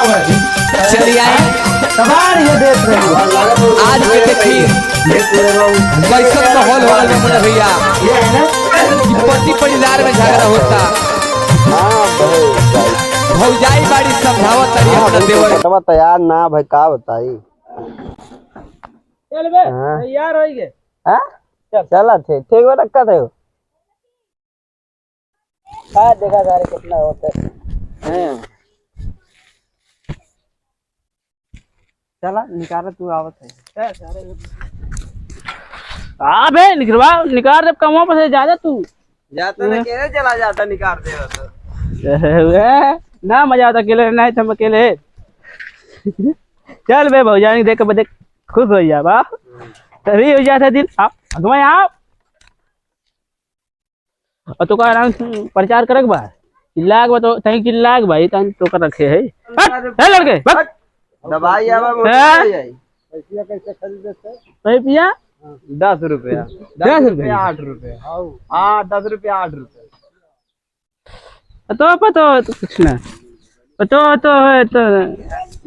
चलिए आए कबाड़ ये देख रहे हो आज के देखिए कैसा माहौल हो रहा है भैया। ये है ना पति परिवार में झगड़ा होता। भौजाई बाड़ी समझावत तरी अपना देवर बतावा तैयार ना भाई का बताई। चल बे तैयार हो गए। हां चला थे ठीक बा रखा थे का देखा जा रहा कितना होता है। चला निकाल तू आवत है हां बे निकलवा निकाल जब कमवा पर से ज्यादा तू जाता ना केरे चला जाता निकाल दे तो ना मजा आता अकेले नहीं तुम अकेले चल बे भौजानी देख के देख खुश हो जा बा तभी हो जाता दिल आप अगवा आप और तो का आराम से प्रचार करक बा चिल्लाक बा तो तई चिल्लाक भाई तन तो कर रखे है लड़के बस दवाई आवा पैसा कैसे खरीदे थे भाई पिया 10 रुपया 10 रुपया 8 रुपया हां 10 रुपया 8 रुपया तो पतो कुछ ना तो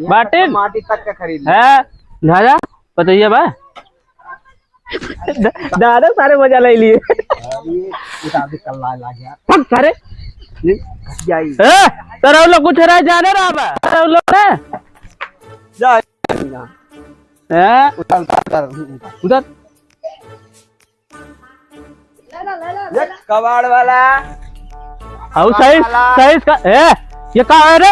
बाटे माटी तक का खरीद है दादा पतो ये बा दादा सारे मजा ले लिए किताब कल्ला ला गया फक सारे जाई ए तेरा लोग कुछ रह जाने रहा बा तेरा लोग ना जा हैं उधर कबाड़ वाला हाउ सही सही का ए ये का है रे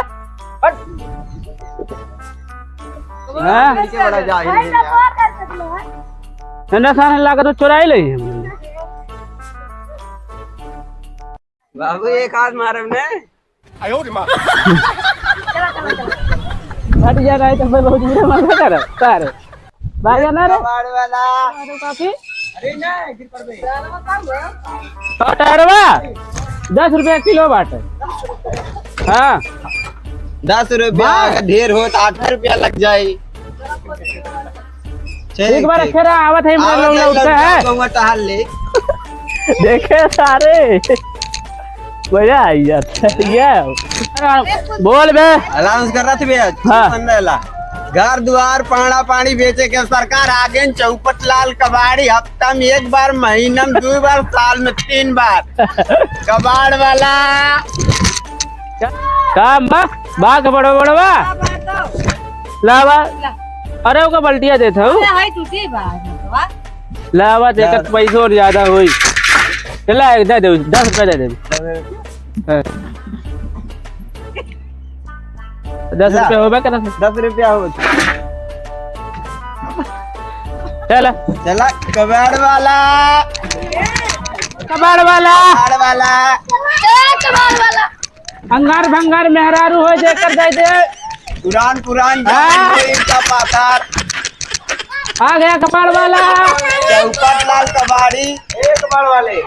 हां नीचे बड़ा जा ही नहीं यार नंदा साने लाकर तो चुराई ले बाबू एक हाथ मारे ने हट जा रहा है तो मैं बहुत बुरा मार कर सारे भाई ना रे कबाड़ वाला काफी अरे ना गिर पर बे टरवा 10 रुपया किलो बाटे हाँ 10 रुपया ढेर हो तो 8 रुपया लग जाए एक बार खेरा आवत है हम लोग उठते हैं गौवा टहल ले देखे सारे मजा आई जाता ये बोल बे अलाउंस कर रहा थे भैया हाँ। घर द्वार पाना पानी बेचे के सरकार आगे चौपट लाल कबाड़ी हफ्ता में 1 बार महीना में 2 बार साल में 3 बार कबाड़ वाला काम बा बाग बड़ो बड़वा लावा अरे ओका बल्टिया देता हूँ लावा देकर पैसों और ज्यादा हुई चला दे दे 10 रुपया दे दे 10 रुपया हो बे करना 10 रुपया हो चला चला कबाड़ वाला कबाड़ वाला अंगार भंगार मेहरारू हो जाकर दे दे पुरान हाँ। का पाथर आ गया कबाड़ वाला चौपट लाल कबाड़ी कबाड़ वाले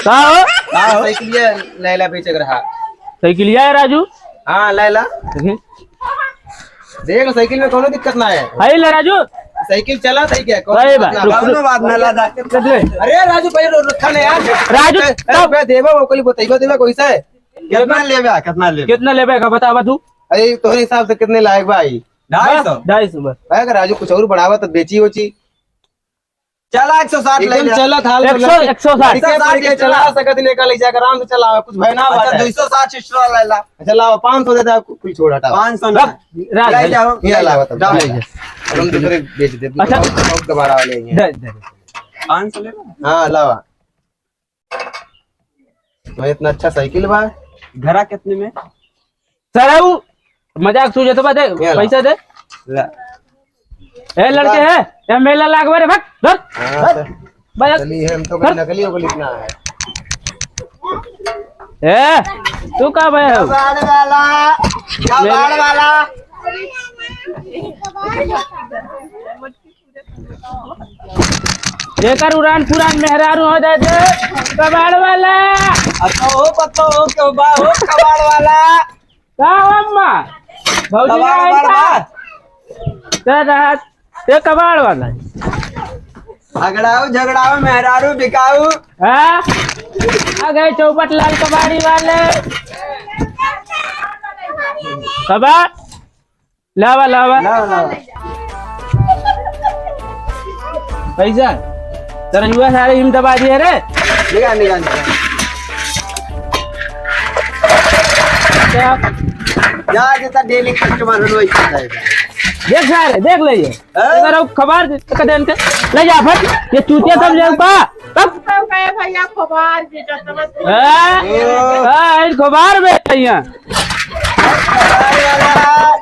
का हो साइकिल लैला बेच रहा साइकिल है राजू हाँ लैला देख साइकिल में कोनो दिक्कत ना है है ले राजू साइकिल चला सही क्या भाई बा, रुक, कोनो बात ना ला अरे राजू पहले रखा ने यार राजू, तब देबो ओकली बताइबो देबो कैसा है कितना लेबे कितना लेबे का बता तू अरे तोहरे हिसाब से कितने लायक भाई 250 बस अगर राजू कुछ और बढ़ावा तो बेची होची चला 160 ले ले चला था 160 के चला सकत ने का ले जाकर आराम से चला कुछ भाई ना अच्छा 260 एक्स्ट्रा ले ला अच्छा लाओ 500 दे दे कुछ छोड़ हटा 500 ना ले जाओ ये लाओ तब हम दूसरे बेच दे अच्छा अब दोबारा वाले दे दे 500 ले हां लावा तो इतना अच्छा साइकिल बा घरा कितने में सर वो मजाक सूझे तो दे पैसा दे ए लड़के है ये मेला लाग बारे भाग धर बस चली है हम तो कोई नकली हो लिखना है ए तू का भाई हो कबाड़ वाला जेकर उड़ान पुरान मेहरारू हो जाए थे कबाड़ वाला अच्छा हो पत्तो हो क्यों बा हो कबाड़ वाला का अम्मा भौजी आई था ये कबाड़ वाला झगड़ाओ मेहरारू बिकाऊ हाँ आ गए चौपट लाल कबाड़ी वाले कबाड़ लावा लावा पैसा तेरा युवा सारे हिम दबा दिए रे निकाल निकाल जा जैसा डेली कस्टमर है वही चलता है। देख सारे देख ले ये तेरा खबर कदेन के ले जा फट ये चूतिया सब ले पा तब भैया खबर जे जतमत हां खबर बेटियां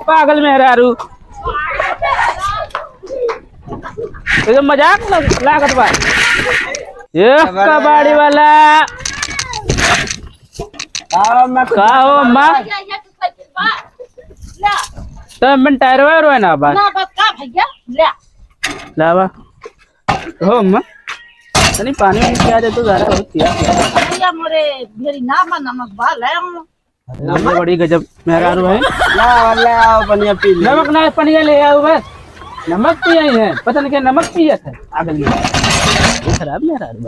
पागल मेहरारू ये मजाक लागत बा ये कबाड़ी वाला का हो मां तो मन टायर रो ना बा ना बस का भैया ले लावा हो मां तनी पानी में क्या दे तो जरा होती है भैया मोरे भेरी ना नमक बा ले नमक बड़ी गजब मेहरारू है ला पनिया पी ले नमक ना पनिया ले आओ बस नमक पिया ही है पता नहीं क्या नमक पिया था आगल में खराब मेहरारू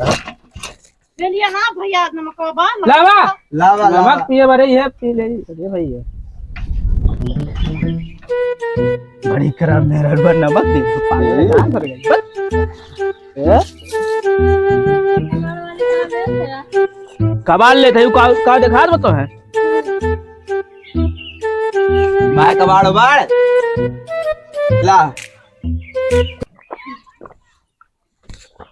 चलिए ना भैया नमक बा लावा लावा नमक पिए बड़े है पी ले अरे भैया बड़ी खराब मेहरारू पर नमक दे तो पागल कहां कर गई कबाड़ ले थे का दिखा दो तो है मैं कबाड़ बाड़ ला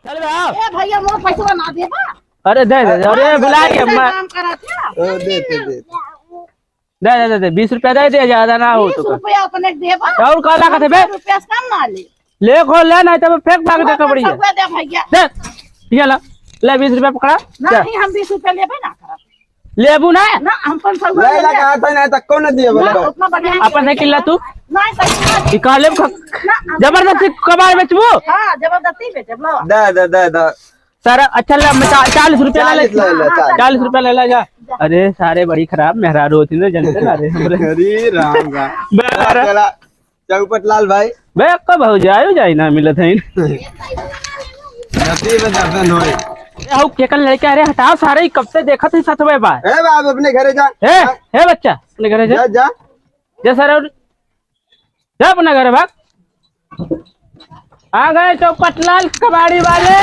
चल आओ ए भैया मोर पैसा ना देबा अरे दे दे अरे बुला के अम्मा काम करा क्या दे दे 20 रुपया दे दे ज्यादा ना हो तो 20 रुपया अपने देबा और का लागत है बे रुपया कम ना ले खो ले नहीं तो फेंक भाग दे कबड़ी रुपया दे भैया दे ये ला ले 20 रुपया पकड़ा नहीं हम 20 रुपया लेबे ना करब लेबू ना ना हम 500 ले ला कहां तो नहीं तक कौन दिए बोल उतना बढ़िया अपन से किल्ला तू नहीं सही निकाले जबरदस्ती कबाड़ बेचबू हां जबरदस्ती बेचब लो दे सर अच्छा ले 40 रुपया ले 40 40 रुपया ले ला जा अरे सारे बड़ी खराब मेहरारू होती ना जनते ना रे अरे राम बेकार चला चौपट लाल भाई बे कब हो जाए ना मिलत है नसीब दर्शन होए आओ केकल लड़के अरे हटाओ सारे कब से देखा थे सतवे बा ए बाप अपने घरे जा हे बच्चा अपने घरे जा जा जा सर जा अपने घरे भाग आ गए चौपटलाल कबाड़ी वाले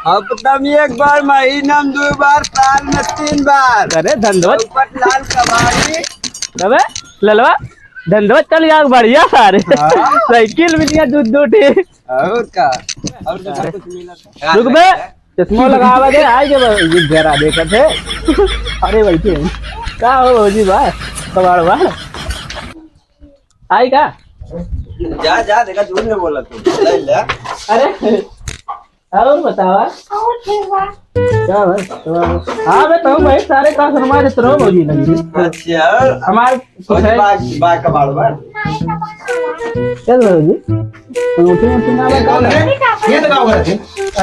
हफ्ता में एक बार महीना में 2 बार साल में 3 बार अरे धंधोत चौपट लाल कबाड़ी अबे ललवा धंधोत चल यार बढ़िया सारे साइकिल मिल गया दूध और का और तो सब कुछ मिला रुक बे चश्मा लगावा दे आए ये जरा देखा थे अरे भाई के का हो जी भाई कबाड़ बा आई का जा देखा झूठ नहीं बोला तू ले ले अरे और बतावा क्या भाई हाँ मैं तो भाई सारे का शर्मा देते रहो भौजी लगी अच्छा हमारे कुछ है बा कबाड़ बाड़ चल भौजी उठी ना कौन है ये तो गाँव घर थे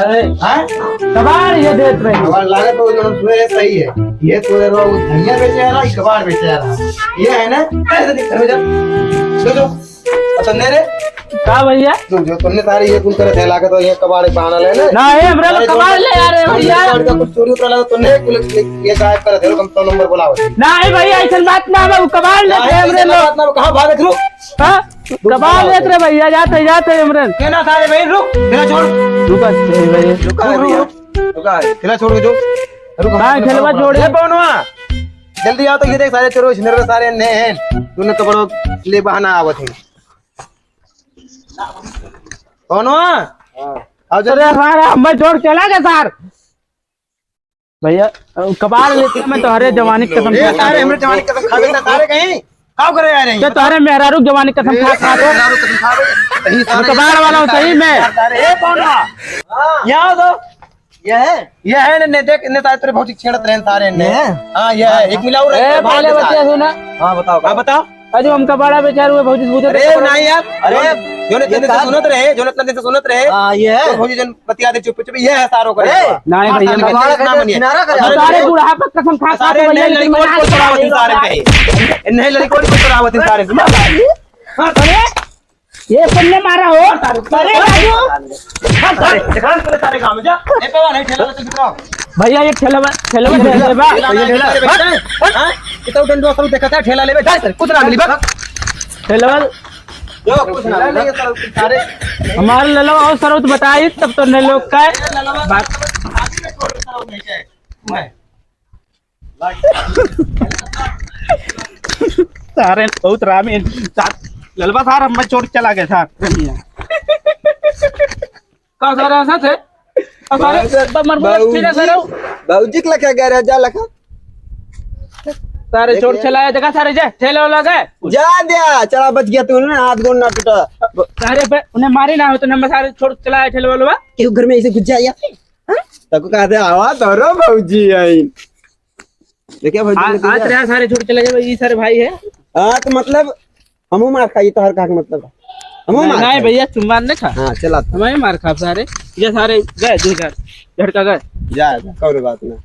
अरे हाँ कबाड़ ये देख रहे कबाड़ लागे तो जो सुने सही है ये तो रो धनिया बेचे है ना ये कबाड़ बेचे है ये है ना ऐसे दिख रहा है जो अच्छा मेरे का भैया जो तुमने सारे ये कुल करे थे लागे तो ये कबाड़ बहाना ले ले ना ये हमरा लोग कबाड़ ले यार भैया का कुछ चोरी उतरा लगा तुमने कुल ये गायब करे थे कम तो नंबर बुलाओ नहीं भैया ऐसा बात ना है कबाड़ ले हमरे लोग कहां भागे थे हां कबाड़ ले रे भैया जाते इमरान केना सारे भाई रुक तेरा छोड़ रुका भैया रुका तेरा छोड़ के जो रुक हां खेलवा छोड़े पवनवा जल्दी आओ तो ये देख सारे चोरों छिनर सारे ने हैं तूने कबड़ो ले बहाना आवत है पवनवा आओ अरे हमारा हम छोड़ चला गया सर भैया कबाड़ लेते मैं तुम्हारे जवानी कसम ये सारे हमरे जवानी कसम खा गए सारे कहीं काव करे आ रहे हैं क्या तुम्हारे मेहरारू जवानी कसम खा दो सही कबाड़ वाला हूँ सही में ए पवनवा यहाँ तो ये है ने देख ने सारे तेरे बहुत छेड़त रहे सारे ने हां ये है एक मिलाओ रे पहले बच्चे सुना हां बताओ अरे हम कबाड़ा बेचारे हुए भौजी पूछे अरे नहीं यार अरे जो ने सुनत रहे हां ये है भौजी जन बतिया दे चुप ये है सारो करे नहीं भैया सारे बूढ़ा पर कसम खा सारे नहीं लड़ी कोट को तोड़ावत सारे पे नहीं लड़ी कोट को तोड़ावत सारे हां अरे ये पन्ने मारा हो अरे राजू सारे काम जा ए पेवा नहीं ठेला तो कितना भैया ये ठेला दे बा हां कितना डंडो सब देखता है ठेला लेबे जा कुछ ना मिली बा ठेला जो कुछ ना लगे सारे हमारे ललो और सरो तो बताई तब तो नहीं लोग का बात सारे बहुत रामी ललबा सार हम छोड़ के चला गया सार का सारा साथ है सारे मरबूद सीधा सरो बाबूजी के लगा गया जा लखा सारे छोड़ चलाया जगह सारे जा ठेले वाला गए जा दिया चला बच गया तू ना हाथ गोड़ ना टूटा सारे पे उन्हें मारे ना हो तो नंबर सारे छोड़ चलाया ठेले वाला क्यों घर में ऐसे घुस जाया तको कहते आवाज धरो बाबूजी आई देखिए भाई आज रहा सारे छोड़ चले जाए ये सारे भाई है हां तो मतलब हमू मार खाई तो हर का मतलब हमू मार नहीं भैया तुम मार नहीं खा हां चला हमें मार खा सारे ये सारे गए 2000 झटका गए जा कोई बात नहीं